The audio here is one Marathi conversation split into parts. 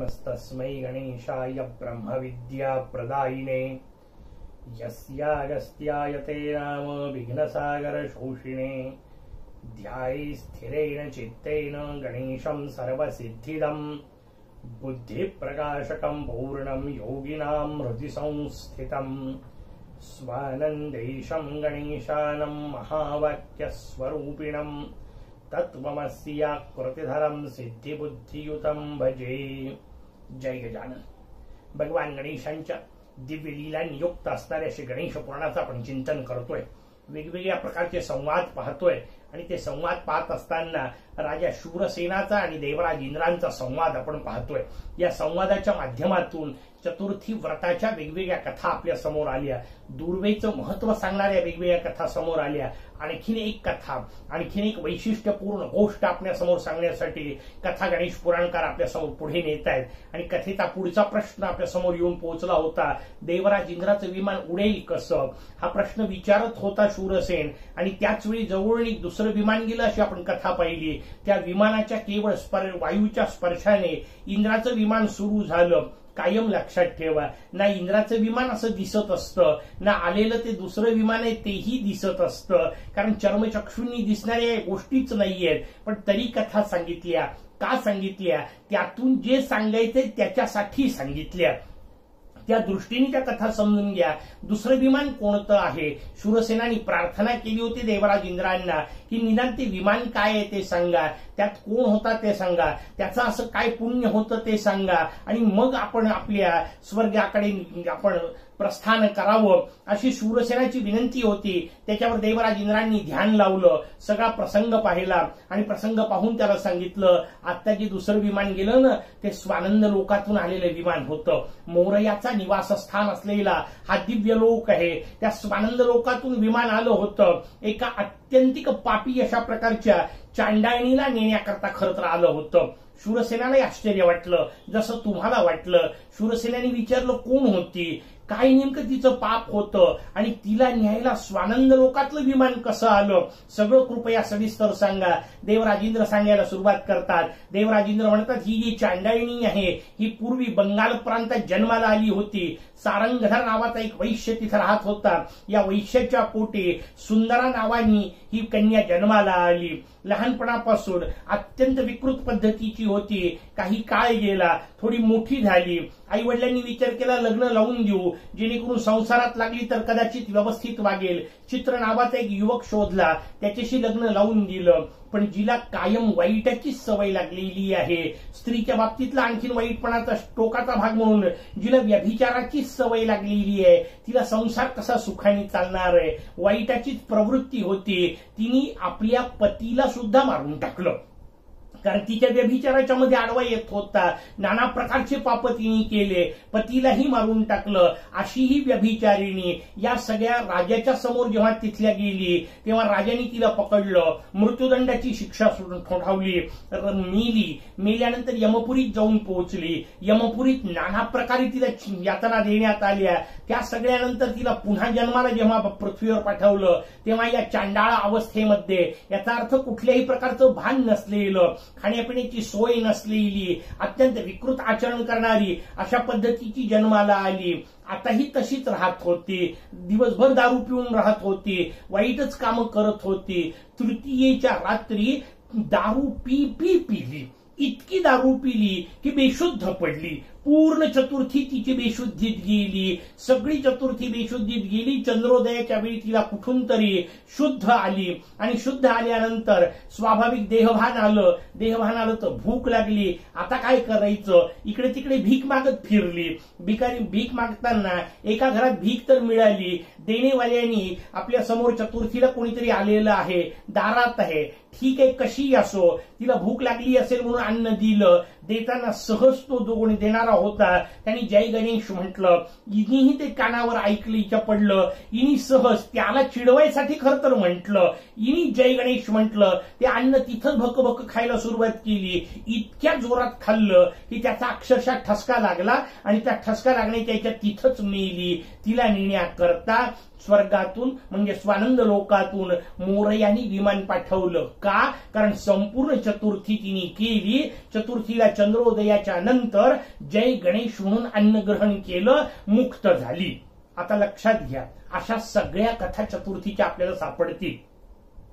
नमस्तस्मै गणेशाय ब्रह्मविद्याप्रदायिने यस्यागस्त्यायते नाम विघ्नसागरशोषिणे ध्याये स्थिरेण चित्तेन गणेशं सर्वसिद्धिदं बुद्धिप्रकाशकं पूर्णं योगिनां हृदि संस्थितं स्वानन्देशं गणेशानं महावाक्यस्वरूपिणं तत्त्वमस्याकृतिधरं सिद्धिबुद्धियुतं भजे। जय गजानन। भगवान गणेशांच्या दिव्य लीलांनी युक्त असणाऱ्या श्री गणेश पुराणाचं आपण चिंतन करतोय, वेगवेगळ्या प्रकारचे संवाद पाहतोय आणि ते संवाद पाहत असताना राजा शूरसेनाचा आणि देवराज इंद्रांचा संवाद आपण पाहतोय। या संवादाच्या माध्यमातून चतुर्थी व्रताच्या वेगवेगळ्या कथा आपल्या समोर आल्या, दुर्वेचं महत्व सांगणाऱ्या वेगवेगळ्या कथा समोर आल्या। आणखीन एक कथा, आणखीन एक वैशिष्ट्यपूर्ण गोष्ट आपल्या समोर सांगण्यासाठी कथा गणेश पुराणकार आपल्या समोर पुढे नेत आहेत आणि कथेचा पुढचा प्रश्न आपल्या समोर येऊन पोहोचला होता। देवराज इंद्राचं विमान उडेल कसं, हा प्रश्न विचारत होता शूरसेन आणि त्याच वेळी जवळून एक दुसरं विमान गेलं अशी आपण कथा पाहिली। त्या विमानाच्या केवळ वायूच्या स्पर्शाने इंद्राचं विमान सुरू झालं। कायम लक्षात ठेवा, ना इंद्राचं विमान असं दिसत असतं, ना आलेलं ते दुसरं विमान आहे तेही दिसत असतं, कारण चर्मचक्षूंनी दिसणाऱ्या गोष्टीच नाहीयेत। पण तरी कथा सांगितल्या, का सांगितल्या, त्यातून जे सांगायचंय त्याच्यासाठी सांगितल्या, त्या दृष्टीने त्या कथा समजून घ्या। दुसरं विमान कोणतं आहे? शूरसेनानी प्रार्थना केली होती देवराज इंद्रांना की निदान ते विमान काय आहे ते सांगा, त्यात कोण होता ते सांगा, त्याचं असं काय पुण्य होतं ते सांगा आणि मग आपण आपल्या स्वर्गाकडे आपण प्रस्थान करावं, अशी शूरसेनाची विनंती होती। त्याच्यावर देवराज इंद्रांनी ध्यान लावलं, सगळा प्रसंग पाहिला आणि प्रसंग पाहून त्याला सांगितलं, आता जे दुसरं विमान गेलं ना ते स्वानंद लोकातून आलेलं विमान होतं। मोरयाचा निवासस्थान असलेला हा दिव्य लोक आहे, त्या स्वानंद लोकातून विमान आलं होतं। एका अत्यंतिक पापी अशा प्रकारच्या चांडाळणीला नेण्याकरता खरं तर आलं होतं। शूरसेनाला आश्चर्य वाटलं, जसं तुम्हाला वाटलं। शूरसेनाने विचारलं कोण होती, काय नेमकं तिचं पाप होतं आणि तिला न्यायला स्वानंद लोकातलं विमान कसं आलं, सगळं कृपया सविस्तर सांगा। देवराजेंद्र सांगायला सुरुवात करतात। देवराजेंद्र म्हणतात, ही जी चांडाळणी आहे ही पूर्वी बंगाल प्रांतात जन्माला आली होती। सारंगधर नावाचा एक वैश्य तिथे राहत होता। या वैश्याच्या पोटी सुंदरा नावानी ही कन्या जन्माला आली। लहानपणापासून अत्यंत विकृत पद्धतीची होती। काही काळ गेला, थोडी मोठी झाली। आई वडिलांनी विचार केला लग्न लावून देऊ, जेणेकरून संसारात लागली तर कदाचित व्यवस्थित वागेल। चित्र नावाचा एक युवक शोधला, त्याच्याशी लग्न लावून दिलं। पण जिला कायम वाईटाची सवय लागलेली आहे, स्त्रीच्या बाबतीतला आणखीन वाईटपणाचा टोकाचा भाग म्हणून जिला व्यभिचाराची सवय लागलेली आहे, तिला संसार कसा सुखाने चालणार आहे, वाईटाचीच प्रवृत्ती होती। तिने आपल्या पतीला सुद्धा मारून टाकलं, कारण तिच्या व्यभिचाराच्या मध्ये आडवा येत होता। नाना प्रकारचे पाप तिने केले, पतीलाही मारून टाकलं। अशी ही व्यभिचारिणी या सगळ्या राजाच्या समोर जेव्हा तिथल्या गेली तेव्हा राजाने तिला पकडलं, मृत्यूदंडाची शिक्षा ठोठावली, मेली। मेल्यानंतर यमपुरीत जाऊन पोहोचली। यमपुरीत नाना प्रकारे तिला यातना देण्यात आल्या। त्या सगळ्यानंतर तिला पुन्हा जन्माला जेव्हा पृथ्वीवर पाठवलं तेव्हा या चांडाळ अवस्थेमध्ये, याचा अर्थ कुठल्याही प्रकारचं भान नसलेलं, खाण्यापिण्याची सोय नसलेली, अत्यंत विकृत आचरण करणारी अशा पद्धतीची जन्माला आली। आताही तशीच राहत होती, दिवसभर दारू पिऊन राहत होती, वाईटच कामं करत होती। तृतीयेच्या रात्री दारू पिली, इतकी दारू पिली की बेशुद्ध पडली। पूर्ण चतुर्थी तिची बेशुद्धीत गेली, सगळी चतुर्थी बेशुद्धीत गेली। चंद्रोदयाच्या वेळी तिला कुठून तरी शुद्ध आली आणि शुद्ध आल्यानंतर स्वाभाविक देहभान आलं। देहभान आलं तर भूक लागली, आता काय करायचं, इकडे तिकडे भीक मागत फिरली। भीक मागताना एका घरात भीक तर मिळाली। देणेवाल्यांनी आपल्या समोर चतुर्थीला कोणीतरी आलेलं आहे, दारात आहे, ठीक आहे कशी असो, तिला भूक लागली असेल म्हणून अन्न दिलं। देताना सहज तो जो कोणी देणारा होता त्यांनी जय गणेश म्हटलं। इनीही ते कानावर ऐकलं, हिच्या पडलं। इनी सहज त्याला चिडवायसाठी खरं तर म्हटलं, इनी जय गणेश म्हटलं। ते अन्न तिथंच भकभक खायला सुरुवात केली। इतक्या जोरात खाल्लं की त्याचा अक्षरशः ठसका लागला आणि त्या ठसका लागण्याच्या तिथंच मेली। तिला नेण्याकरता स्वर्गातून म्हणजे स्वानंद लोकातून मोरयानी विमान पाठवलं. का? कारण संपूर्ण चतुर्थी तिने केली. चतुर्थीला चंद्रोदयाच्या नंतर जय गणेश म्हणून अन्नग्रहण केलं, मुक्त झाली. आता लक्षात घ्या, अशा सगळ्या कथा चतुर्थीच्या आपल्याला सापडतील.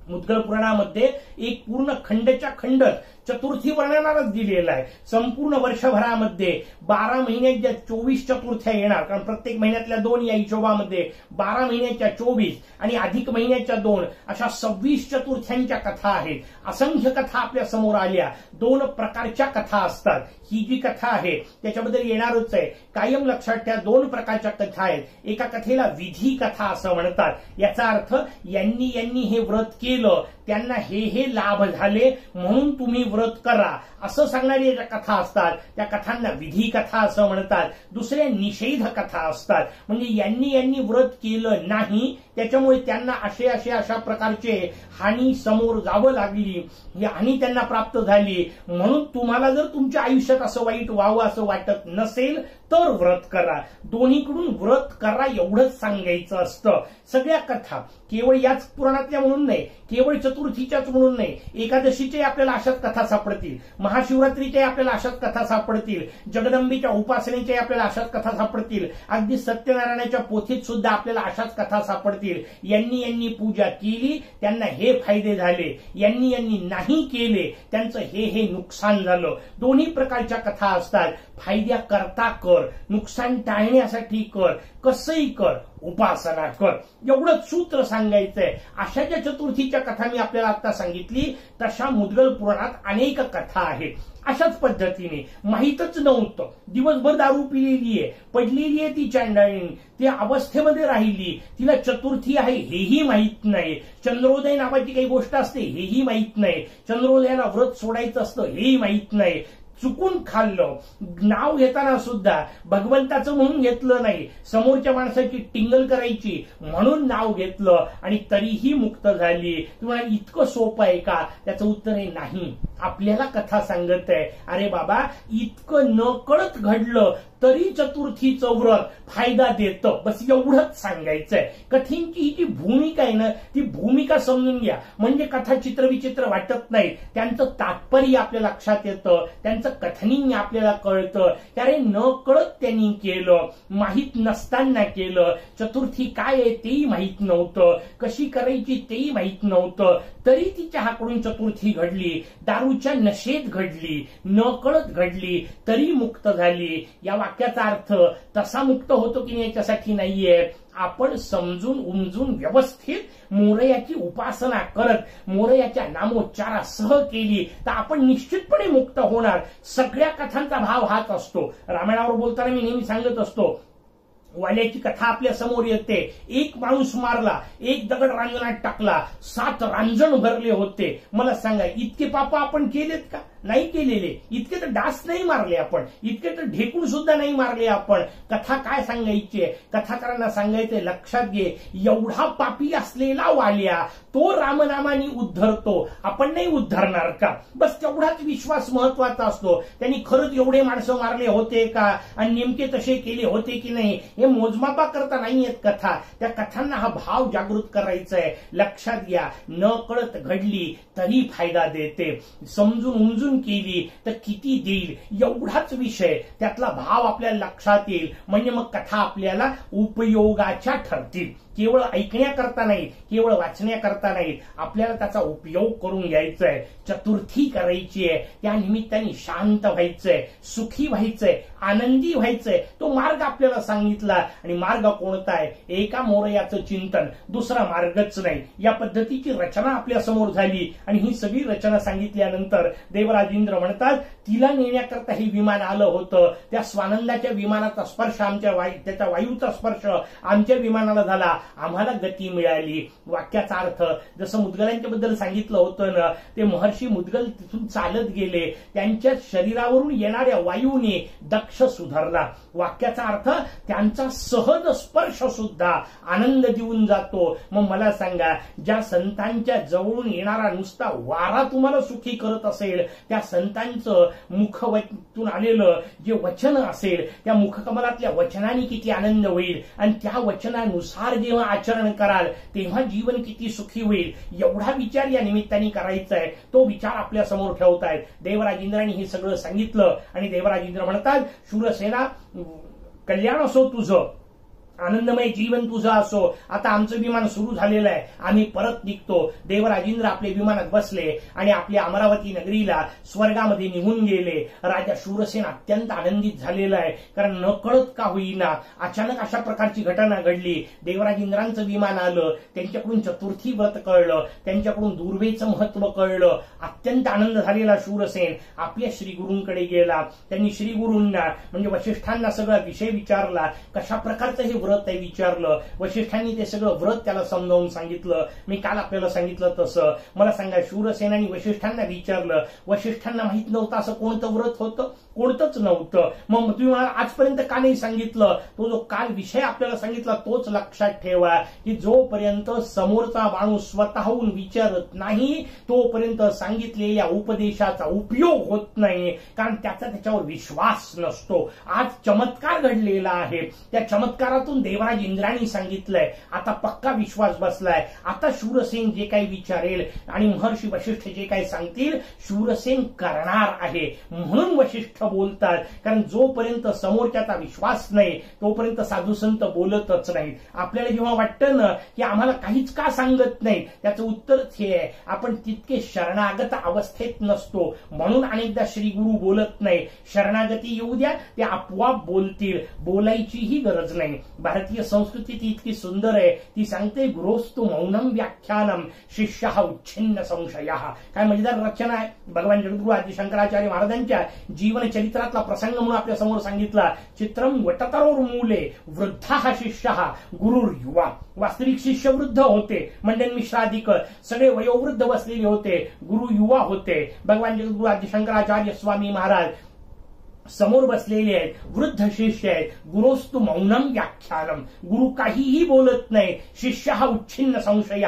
मुद्गल पुराणामध्ये एक पूर्ण खंडच्या खंड चतुर्थी वर्णनालाच दिलेला आहे. संपूर्ण वर्षभरामध्ये 12 महिन्यात ज्या 24 चतुर्थ्या येणार, कारण प्रत्येक महिन्यातल्या 2 या हिशोबामध्ये 12 महिन्याच्या 24 आणि अधिक महिन्याच्या 2 अशा 26 चतुर्थ्यांच्या कथा आहेत. असंख्य कथा आपल्या समोर आल्या. 2 प्रकारच्या कथा असतात. ही जी कथा आहे त्याच्याबद्दल येणारच आहे. कायम लक्षात ठेवा, 2 प्रकारच्या कथा आहेत. एका कथेला विधी कथा असं म्हणतात. याचा अर्थ यांनी हे व्रत केलं, त्यांना हे लाभ झाले म्हणून तुम्ही व्रत करा असं सांगणारी ज्या कथा असतात त्या कथांना विधी कथा असं म्हणतात. दुसऱ्या निषेध कथा असतात. म्हणजे यांनी व्रत केलं नाही त्याच्यामुळे त्यांना अशा प्रकारचे हानी समोर जावं लागली, ही हानी त्यांना प्राप्त झाली. म्हणून तुम्हाला जर तुमच्या आयुष्यात असं वाईट व्हावं असं वाटत नसेल तर व्रत करा. दोन्हीकडून व्रत करा एवढंच सांगायचं असतं. सगळ्या कथा केवळ याच पुराणातल्या म्हणून नाही, केवळ चतुर्थीच्याच म्हणून नाही, एकादशीच्या आपल्याला अशाच कथा सापडतील, महाशिवरात्रीच्या आपल्याला अशाच कथा सापडतील, जगदंबेच्या उपासनेच्या आपल्याला अशाच कथा सापडतील, अगदी सत्यनारायणाच्या पोथीत सुद्धा आपल्याला अशाच कथा सापडतील. यांनी पूजा केली त्यांना हे फायदे झाले, यांनी नाही केले त्यांचं हे नुकसान झालं. दोन्ही प्रकारच्या कथा असतात. फायद्या करता कर, नुकसान टाळण्यासाठी कर, कसंही कर, उपासना कर, एवढंच सूत्र सांगायचंय. अशा ज्या चतुर्थीच्या कथा मी आपल्याला आता सांगितली तशा मुद्गल पुराणात अनेक कथा आहेत. अशाच पद्धतीने माहीतच नव्हतं, दिवसभर दारू पिलेली आहे, पडलेली आहे ती चांडाळी, ती अवस्थेमध्ये राहिली, तिला चतुर्थी आहे हेही माहीत नाही, चंद्रोदय नावाची काही गोष्ट असते हेही माहीत नाही, चंद्रोदयाला व्रत सोडायचं असतं हेही माहीत नाही, चुकून खाल्लं, नाव घेताना सुद्धा भगवंताचं म्हणून घेतलं नाही, समोरच्या माणसाची टिंगल करायची म्हणून नाव घेतलं आणि तरीही मुक्त झाली. तुम्हाला इतकं सोपं आहे का? त्याचं उत्तर आहे नाही. आपल्याला कथा सांगत आहे, अरे बाबा इतकं न कळत घडलं तरी चतुर्थीचं व्रत फायदा देतं, बस एवढंच सांगायचंय. कथेंची ही जी भूमिका आहे ना ती भूमिका समजून घ्या, म्हणजे कथा चित्रविचित्र वाटत नाही, त्यांचं तात्पर्य आपल्या लक्षात येतं, त्यांचं कथनिंग आपल्याला कळतं. अरे न कळत त्यांनी केलं, माहीत नसताना केलं, चतुर्थी काय आहे तेही माहीत नव्हतं, कशी करायची तेही माहीत नव्हतं, तरी तिच्या हाकडून चतुर्थी घडली, दारूच्या नशेत घडली, न कळत घडली, तरी मुक्त झाली. या वाक्याचा अर्थ तसा मुक्त होतो की नाही याच्यासाठी नाहीये, आपण समजून उमजून व्यवस्थित मोरयाची उपासना करत मोरयाच्या नामोच्चारासह केली तर आपण निश्चितपणे मुक्त होणार. सगळ्या कथांचा भाव हाच असतो. रामायणावर बोलताना मी नेहमी सांगत असतो, वाल्याची कथा आपल्या समोर येते, एक माणूस मारला, एक दगड रांजणात टाकला, 7 रांजण भरले होते. मला सांगा इतके पाप आपण केलेत का? नाही केलेले. इतके तर डास नाही मारले आपण, इतके तर ढेकून सुद्धा नाही मारले आपण. कथा काय सांगायची? कथाकारांना सांगायचंय, लक्षात घे, एवढा पापी असलेला वाल्या तो रामनामाने उद्धरतो, आपण नाही उद्धरणार का? बस तेवढाच विश्वास महत्वाचा असतो. त्यांनी खरंच एवढे माणसं मारले होते का आणि नेमके तसे केले होते की नाही हे मोजमापा करता नाहीयेत कथा. त्या कथांना हा भाव जागृत करायचा आहे. लक्षात घ्या, न कळत घडली तरी फायदा देते, समजून उमजून केली तर किती देईल एवढाच विषय, त्यातला भाव आपल्याला लक्षात येईल. म्हणजे मग कथा आपल्याला उपयोगाच्या ठरतील. केवळ ऐकण्याकरता नाही, केवळ वाचण्याकरता नाही, आपल्याला त्याचा उपयोग करून घ्यायचा आहे. चतुर्थी करायची आहे, त्या निमित्ताने शांत व्हायचंय, सुखी व्हायचंय, आनंदी व्हायचंय. तो मार्ग आपल्याला सांगितला. आणि मार्ग कोणता आहे? एका मोरयाचं चिंतन, दुसरा मार्गच नाही. या पद्धतीची रचना आपल्या समोर झाली. आणि ही सगळी रचना सांगितल्यानंतर देवराज इंद्र म्हणतात, तिला नेण्याकरता हे विमान आलं होतं, त्या स्वानंदाच्या विमानाचा स्पर्श त्याच्या वायूचा स्पर्श आमच्या विमानाला झाला, आम्हाला गती मिळाली. वाक्याचा अर्थ जसं मुद्गलांच्या बद्दल सांगितलं होतं ना, ते महर्षी मुद्गल तिथून चालत गेले, त्यांच्या शरीरावरून येणाऱ्या वायूने दक्ष सुधारला. वाक्याचा अर्थ त्यांचा सहज स्पर्श सुद्धा आनंद देऊन जातो. मग मला सांगा, ज्या संतांच्या जवळून येणारा नुसता वारा तुम्हाला सुखी करत असेल, त्या त्या संतांचं मुखतून आलेलं जे वचन असेल त्या मुखकमलातल्या वचनाने किती आनंद होईल आणि त्या वचनानुसार जेव्हा आचरण कराल तेव्हा जीवन किती सुखी होईल एवढा विचार या निमित्ताने करायचा आहे. तो विचार आपल्या समोर ठेवतायत. देवराज इंद्राने हे सगळं सांगितलं आणि देवराज इंद्र म्हणतात, शूरसेना कल्याण असो तुझं, आनंदमय जीवन तुझं असो. आता आमचं विमान सुरू झालेलं आहे, आम्ही परत निघतो. देवराज इंद्र आपले विमानात बसले आणि आपल्या अमरावती नगरीला स्वर्गामध्ये निघून गेले. राजा शूरसेन अत्यंत आनंदित झालेला आहे, कारण न कळत का होईना अचानक अशा प्रकारची घटना घडली. देवराज इंद्रांचं विमान आलं, त्यांच्याकडून चतुर्थी व्रत कळलं, त्यांच्याकडून दुर्वेचं महत्व कळलं. अत्यंत आनंद झालेला शूरसेन आपल्या श्रीगुरूंकडे गेला. त्यांनी श्रीगुरूंना म्हणजे वशिष्ठांना सगळा विषय विचारला, कशा प्रकारचं हे व्रत आहे विचारलं. वशिष्ठांनी ते सगळं व्रत त्याला समजावून सांगितलं. मी काल आपल्याला सांगितलं तसं. मला सांगा, शूरसेनानी वशिष्ठांना विचारलं. वशिष्ठांना माहित नव्हतं असं कोणतं व्रत होतं? कोणतंच नव्हतं. मग तुम्ही मला आजपर्यंत का नाही सांगितलं? तो जो काल विषय आपल्याला सांगितला तोच लक्षात ठेवा, की जोपर्यंत समोरचा माणूस स्वतःहून विचारत नाही तोपर्यंत सांगितलेल्या उपदेशाचा उपयोग होत नाही, कारण त्याचा त्याच्यावर विश्वास नसतो. आज चमत्कार घडलेला आहे, त्या चमत्कारातून देवराज इंद्रांनी सांगितलंय, आता पक्का विश्वास बसलाय. आता शूरसेन जे काही विचारेल आणि महर्षी वशिष्ठ जे काही सांगतील शूरसेन करणार आहे. म्हणून वशिष्ठ बोलतात, कारण जोपर्यंत समोरच्याचा विश्वास नाही तोपर्यंत साधुसंत बोलतच नाही. आपल्याला जेव्हा वाटतं ना की आम्हाला काहीच का सांगत नाही, त्याचं उत्तरच हे आहे, आपण तितके शरणागत अवस्थेत नसतो. म्हणून अनेकदा श्रीगुरु बोलत नाही. शरणागती येऊ द्या, ते आपोआप बोलतील, बोलायचीही गरज नाही. भारतीय संस्कृती ती इतकी सुंदर आहे. ती सांगते, गुरोस्तु मौनम व्याख्यानम शिष्यः उच्छिन्न संशयः. काय मजेदार रचना आहे. भगवान जगद्गुरु आदि शंकराचार्य महाराजांच्या जीवन चरित्रातला प्रसंग म्हणून आपल्या समोर सांगितला. चित्रम वटतरोर मूले वृद्धा शिष्यः गुरुर युवा. वास्तविक शिष्य वृद्ध होते, मंडन मिश्राधिक सगळे वयोवृद्ध बसलेले होते, गुरु युवा होते. भगवान जगद्गुरु आदि शंकराचार्य स्वामी महाराज समोर बसलेले आहेत, वृद्ध शिष्य आहेत. गुरोस्तु मौनम व्याख्यानम. गुरु काहीही बोलत नाही. शिष्य हा उच्छिन्न संशय.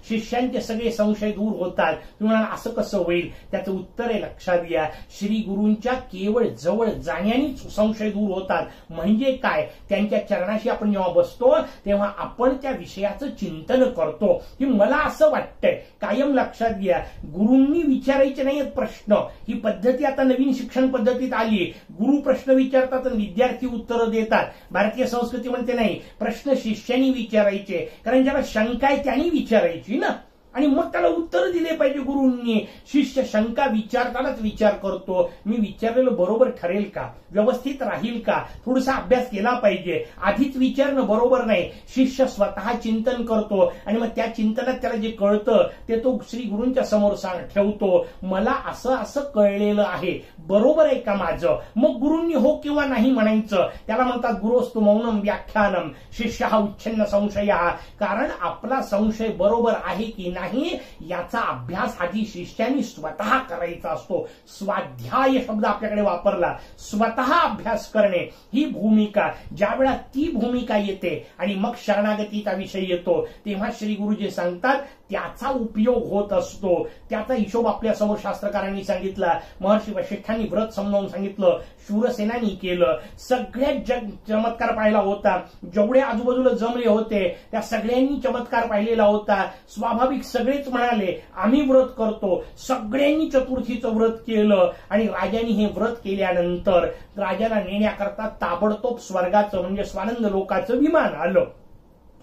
शिष्यांचे सगळे संशय दूर होतात. तुम्ही म्हणाल असं कसं होईल? त्याचं उत्तर आहे, लक्षात घ्या. श्री गुरूंच्या केवळ जवळ जाण्यानेच संशय दूर होतात. म्हणजे काय? त्यांच्या चरणाशी आपण जेव्हा बसतो तेव्हा आपण त्या विषयाचं चिंतन करतो की मला असं वाटतंय. कायम लक्षात घ्या, गुरूंनी विचारायचे नाहीत प्रश्न. ही पद्धती आता नवीन शिक्षण पद्धतीत आली. गुरु प्रश्न विचारतात आणि विद्यार्थी उत्तरं देतात. भारतीय संस्कृती म्हणते नाही, प्रश्न शिष्यांनी विचारायचे, कारण ज्याला शंका आहे त्यांनी विचारायची ना, आणि मग त्याला उत्तर दिले पाहिजे गुरूंनी. शिष्य शंका विचारतानाच विचार करतो, मी विचारलेलं बरोबर ठरेल का, व्यवस्थित राहील का, थोडासा अभ्यास केला पाहिजे. आधीच विचारणं बरोबर नाही. शिष्य स्वतः चिंतन करतो आणि मग त्या चिंतनात त्याला जे कळतं ते तो श्री गुरूंच्या समोर ठेवतो. मला असं असं कळलेलं आहे, बरोबर आहे का माझं? मग गुरूंनी हो किंवा नाही म्हणायचं. त्याला म्हणतात गुरोस्तु मौनम व्याख्यानम शिष्य उच्छिन्न संशय. कारण आपला संशय बरोबर आहे की नाही याचा अभ्यास आधी शिष्यांनी स्वतः करायचा असतो. स्वाध्याय शब्द आपल्याकडे वापरला. स्वतः अभ्यास करणे ही भूमिका. ज्या वेळा ती भूमिका येते आणि मग शरणागतीचा विषय येतो तेव्हा श्री गुरु जे सांगतात त्याचा उपयोग होत असतो. त्याचा हिशोब आपल्या समोर शास्त्रकारांनी सांगितला. महर्षी वशिष्ठांनी व्रत समजावून सांगितलं, शूरसेनानी केलं. सगळ्यात चमत्कार पाहिला होता. जेवढे आजूबाजूला जमले होते त्या सगळ्यांनी चमत्कार पाहिलेला होता. स्वाभाविक सगळेच म्हणाले आम्ही व्रत करतो. सगळ्यांनी चतुर्थीचं व्रत केलं आणि राजांनी हे व्रत केल्यानंतर राजाला नेण्याकरता ताबडतोब स्वर्गाचं म्हणजे स्वानंद लोकाचं विमान आलं.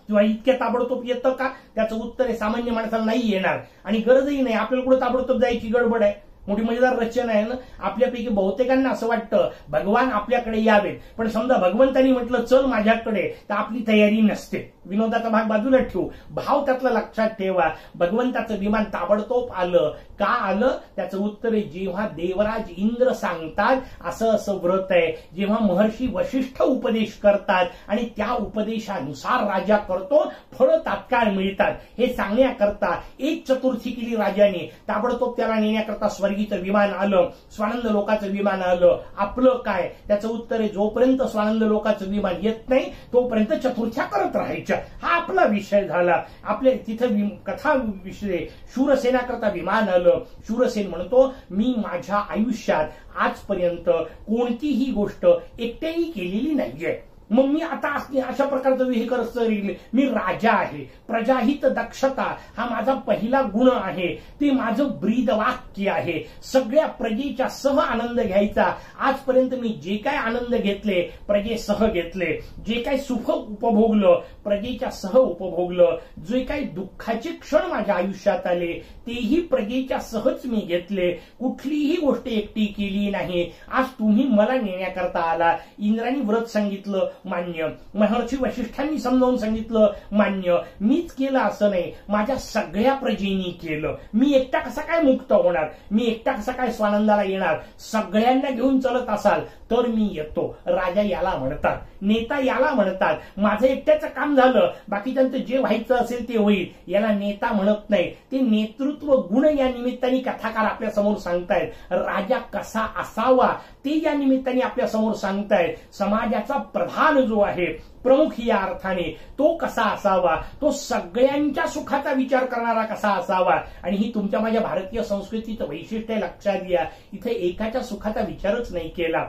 किंवा इतक्या ताबडतोब येतं का? त्याचं उत्तर आहे, सामान्य माणसाला नाही येणार आणि गरजही नाही. आपल्याला कुठे ताबडतोब जायची गडबड आहे? मोठी मजेदार रचना आहे ना. आपल्यापैकी बहुतेकांना असं वाटतं भगवान आपल्याकडे यावेत, पण समजा भगवंतांनी म्हटलं चल माझ्याकडे, तर आपली तयारी नसते. विनोदाचा भाग बाजूला ठेवू, भाव त्यातला लक्षात ठेवा. भगवंताचं विमान ताबडतोब आलं. का आलं? त्याचं उत्तर आहे, जेव्हा देवराज इंद्र सांगतात असं असं व्रत आहे, जेव्हा महर्षी वशिष्ठ उपदेश करतात आणि त्या उपदेशानुसार राजा करतो, फळं तात्काळ मिळतात. हे सांगण्याकरता एक चतुर्थी केली राजाने. ताबडतोब त्याला नेण्याकरता स्वर्ग स्वर्गीचं विमान आलं, स्वानंद लोकाचं विमान आलं, आपलं काय? त्याचं उत्तर आहे, जोपर्यंत स्वानंद लोकाचं विमान येत नाही तोपर्यंत चतुर्थ्या करत राहायच्या. हा आपला विषय झाला. आपले तिथं कथा विषय, शूरसेना करता विमान आलं. शूरसेन म्हणतो, मी माझ्या आयुष्यात आजपर्यंत कोणतीही गोष्ट एकट्याने केलेली नाहीये. मग मी आता अशा प्रकारचं हे करत राहील. मी राजा आहे. प्रजाहित दक्षता हा माझा पहिला गुण आहे. ते माझं ब्रीद वाक्य आहे. सगळ्या प्रजेच्या सह आनंद घ्यायचा. आजपर्यंत मी जे काय आनंद घेतले प्रजेसह घेतले, जे काय सुख उपभोगलं प्रजेच्या सह उपभोगलं, जे काही दुःखाचे क्षण माझ्या आयुष्यात आले तेही प्रजेच्या सहच मी घेतले. कुठलीही गोष्ट एकटी केली नाही. आज तुम्ही मला नेण्याकरता आला. इंद्राने व्रत सांगितलं, मान्य. महर्षी वशिष्ठांनी समजावून सांगितलं, मान्य. मीच केलं असं नाही, माझ्या सगळ्या प्रजेनी केलं. मी एकटा कसा काय मुक्त होणार? मी एकटा कसा काय स्वानंदाला येणार? सगळ्यांना घेऊन चलत असाल तर मी येतो. राजा याला म्हणतात, नेता याला म्हणतात. माझं एकट्याचं काम झालं, बाकीच्यांचं जे व्हायचं असेल ते होईल, याला नेता म्हणत नाही. ते नेतृत्व गुण या निमित्ताने कथाकार आपल्या समोर सांगतायत. राजा कसा असावा ते या निमित्ताने आपल्या समोर सांगतायत. समाजाचा प्रधान जो आहे, प्रमुख या अर्थाने, तो कसा असावा, तो सगळ्यांच्या सुखाचा विचार करणारा कसा असावा. आणि ही तुमच्या माझ्या भारतीय संस्कृतीचं वैशिष्ट्य लक्षात घ्या. इथे एकाच्या सुखाचा विचारच नाही केला.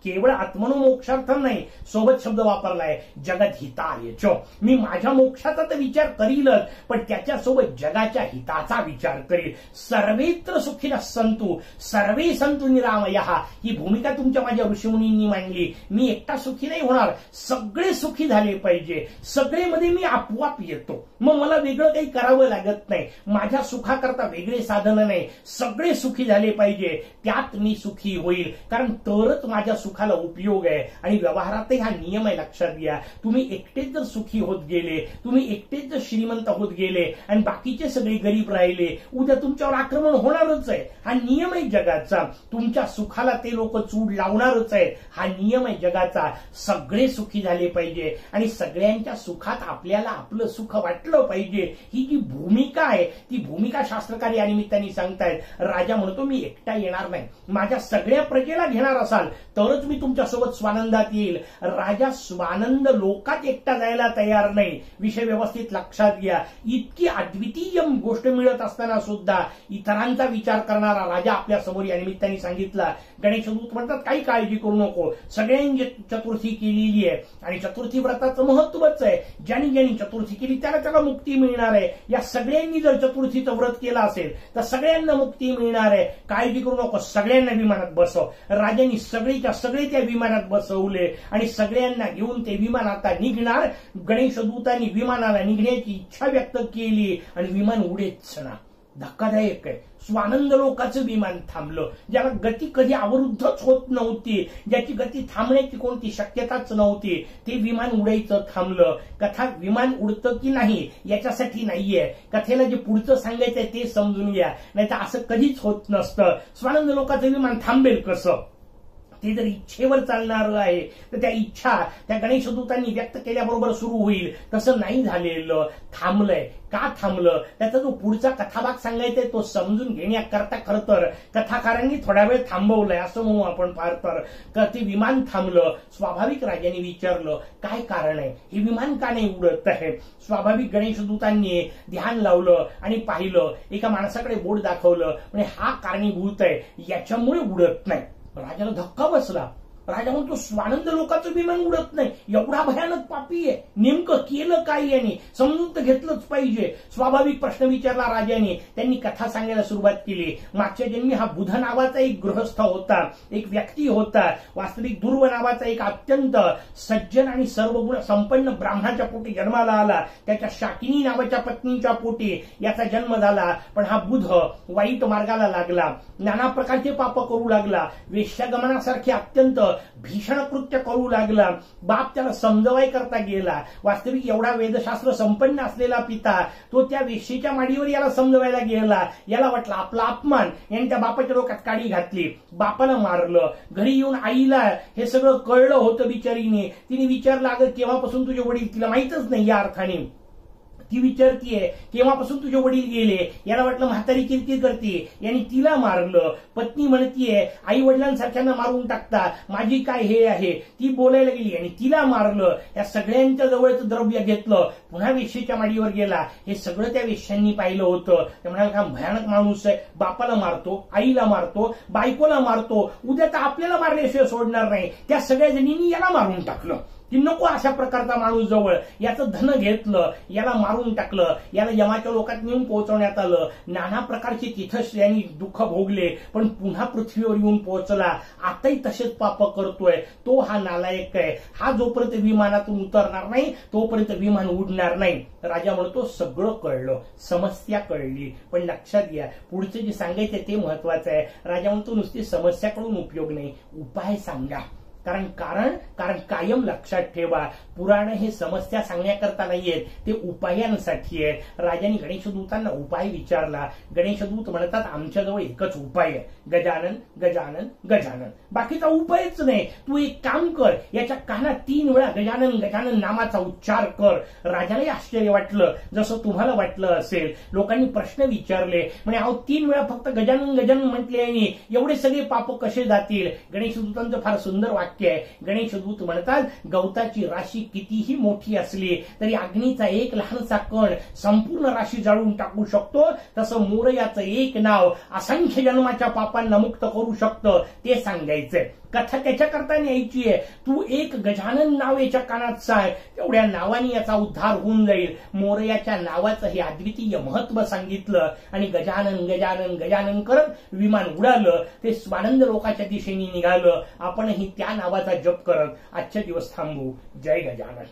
केवळ आत्मनोमोक्षार्थम नाही, सोबत शब्द वापरलाय, जगत हिताय च. मी माझ्या मोक्षाचा तर विचार करीलच, पण त्याच्यासोबत जगाच्या हिताचा विचार करील. सर्वेत्र सुखिनः सन्तु सर्वे सन्तु निरामयः, ही भूमिका तुमच्या माझ्या ऋषीमुनींनी मांडली. मी एकटा सुखी नाही होणार, सगळे सुखी झाले पाहिजे. सगळेमध्ये मी आपोआप येतो. मग मला वेगळं काही करावं लागत नाही. माझ्या सुखाकरता वेगळे साधन नाही. सगळे सुखी झाले पाहिजे, त्यात मी सुखी होईल. कारण तरच माझ्या सुखाला उपयोग आहे. आणि व्यवहारातही हा नियम आहे, लक्षात घ्या. तुम्ही एकटेच जर सुखी होत गेले, तुम्ही एकटेच जर श्रीमंत होत गेले आणि बाकीचे सगळे गरीब राहिले, उद्या तुमच्यावर आक्रमण होणारच आहे. हा नियम आहे जगाचा. तुमच्या सुखाला ते लोक चूड लावणारच आहे. हा नियम आहे जगाचा. सगळे सुखी झाले पाहिजे आणि सगळ्यांच्या सुखात आपल्याला आपलं सुख वाटलं पाहिजे. ही जी भूमिका आहे ती भूमिका शास्त्रकार या निमित्ताने सांगतायत. राजा म्हणतो, मी एकटा येणार नाही. माझ्या सगळ्या प्रजेला घेणार असाल तरच मी तुमच्यासोबत स्वानंदात येईल. राजा स्वानंद लोकात एकटा जायला तयार नाही. विषय व्यवस्थित लक्षात घ्या. इतकी अद्वितीय गोष्ट मिळत असताना सुद्धा इतरांचा विचार करणारा राजा आपल्या समोर या निमित्ताने सांगितला. गणेशदूत म्हणतात, काही काळजी करू नको, सगळ्यांनी चतुर्थी केलेली आहे आणि चतुर्थी व्रताचं महत्वच आहे. ज्यांनी ज्यांनी चतुर्थी केली त्याला त्याला मुक्ती मिळणार आहे. या सगळ्यांनी जर चतुर्थीचं व्रत केलं असेल तर सगळ्यांना मुक्ती मिळणार आहे. काळजी करू नको, सगळ्यांना विमानात बसव. राजांनी सगळेच्या सगळे त्या विमानात बसवले आणि सगळ्यांना घेऊन ते विमान आता निघणार. गणेशदूतांनी विमानाला निघण्याची इच्छा व्यक्त केली आणि विमान उडेच ना. धक्कादायक आहे. स्वानंद लोकाचं विमान थांबलं, ज्याला गती कधी अवरुद्धच होत नव्हती, ज्याची गती थांबण्याची कोणती शक्यताच नव्हती, ते विमान उडायचं थांबलं. कथा विमान उडतं की नाही याच्यासाठी नाहीये, कथेला जे पुढचं सांगायचंय ते समजून घ्या, नाही तर असं कधीच होत नसतं. स्वानंद लोकाचं विमान थांबेल कसं? ते जर इच्छेवर चालणार आहे तर त्या इच्छा त्या गणेशदूतांनी व्यक्त केल्याबरोबर सुरू होईल. तसं नाही झालेलं, थांबलंय. का थांबलं त्याचा जो पुढचा कथाभाग सांगायचा तो समजून घेण्याकरता खरं तर कथाकारांनी थोडा वेळ थांबवलंय असं म्हणू आपण. फार तर ते विमान थांबलं. स्वाभाविक राजाने विचारलं, काय कारण आहे, हे विमान का नाही उडत आहे? स्वाभाविक गणेशदूतांनी ध्यान लावलं आणि पाहिलं. एका माणसाकडे बोट दाखवलं, म्हणजे हा कारणीभूत आहे, याच्यामुळे उडत नाही. राजाला धक्का बसला. राजा म्हणतो, स्वानंद लोकांचं विमान उडत नाही, एवढा भयानक पापी आहे, नेमकं केलं काय याने? समजून तर घेतलंच पाहिजे. स्वाभाविक प्रश्न विचारला राजाने. त्यांनी कथा सांगायला सुरुवात केली. मागच्या जन्मी हा बुध नावाचा एक गृहस्थ होता, एक व्यक्ती होता. वास्तविक दुर्व नावाचा एक अत्यंत सज्जन आणि सर्व गुण संपन्न ब्राह्मणाच्या पोटी जन्माला आला. त्याच्या शाकिनी नावाच्या पत्नीच्या पोटी याचा जन्म झाला. पण हा बुध वाईट मार्गाला लागला, नाना प्रकारचे पाप करू लागला, वेश्यागमनासारखे अत्यंत भीषण कृत्य करू लागला. बाप त्याला समजवाय करता गेला. वास्तविक एवढा वेदशास्त्र संपन्न असलेला पिता तो त्या वेश्येच्या माडीवर याला समजवायला गेला. याला वाटलं आपला अपमान, यांनी त्या बापाच्या डोक्यात काडी घातली, बापाला मारलं. घरी येऊन आईला हे सगळं कळलं होतं बिचारीने. तिने विचारलं, अगं केव्हापासून तुझे वडील? तिला माहितच नाही या अर्थाने. ती विचारतीये केव्हापासून तुझे वडील गेले. याला वाटलं म्हातारी किरकिर करते, यांनी तिला मारलं. पत्नी म्हणतीये आई वडिलांसारख्यांना मारून टाकता, माझी काय हे आहे. ती बोलायला गेली आणि तिला मारलं. या सगळ्यांच्या जवळचं द्रव्य घेतलं, पुन्हा वेश्येच्या माडीवर गेला. हे सगळं त्या वेश्यांनी पाहिलं होतं. ते म्हणाले का भयानक माणूस आहे, बापाला मारतो, आईला मारतो, बायकोला मारतो, उद्या तर आपल्याला मारल्याशिवाय सोडणार नाही. त्या सगळ्या जणींनी याला मारून टाकलं की नको अशा प्रकारचा माणूस जवळ. याचं धन घेतलं, याला मारून टाकलं, याला यमाच्या लोकात नेऊन पोहोचवण्यात आलं. नाना प्रकारचे तिथंच यांनी दुःख भोगले, पण पुन्हा पृथ्वीवर येऊन पोहोचला. आताही तसेच पाप करतोय. तो हा नालायक आहे. हा जोपर्यंत विमानातून उतरणार नाही तोपर्यंत विमान उडणार नाही. राजा म्हणतो सगळं कळलं, समस्या कळली, पण लक्षात घ्या पुढचे जे सांगायचे ते महत्वाचं आहे. राजा म्हणतो नुसती समस्या कळून उपयोग नाही, उपाय सांगा. कारण कायम लक्षात ठेवा, पुराण हे समस्या सांगण्याकरता नाहीयेत, ते उपायांसाठी आहेत. राजाने गणेशदूतांना उपाय विचारला. गणेशदूत म्हणतात आमच्याजवळ एकच उपाय आहे, गजानन गजानन गजानन. बाकीचा उपायच नाही. तू एक काम कर, याच्या कानात 3 वेळा गजानन गजानन नामाचा उच्चार कर. राजालाही आश्चर्य वाटलं, जसं तुम्हाला वाटलं असेल. लोकांनी प्रश्न विचारले, म्हणजे अहो 3 वेळा फक्त गजानन गजानन म्हटले आणि एवढे सगळे पाप कसे जातील. गणेशदूतांचं फार सुंदर वाक्य आहे. गणेशदूत म्हणतात गवताची राशी कितीही मोठी असली तरी अग्नीचा एक लहानसा कण संपूर्ण राशी जाळून टाकू शकतो, तसं मोरयाचं एक नाव असंख्य जन्माच्या पापांना मुक्त करू शकतं, ते सांगायचंय. कथा त्याच्याकरता न्यायची आहे. तू एक गजानन नाव याच्या कानात सांग, तेवढ्या नावाने याचा उद्धार होऊन जाईल. मोरयाच्या नावाचं हे अद्वितीय महत्व सांगितलं आणि गजानन गजानन गजानन करत विमान उडालं. ते स्वानंद लोकाच्या दिशेने निघालं. आपणही त्या नावाचा जप करत आजच्या दिवस थांबू. जय गजानन.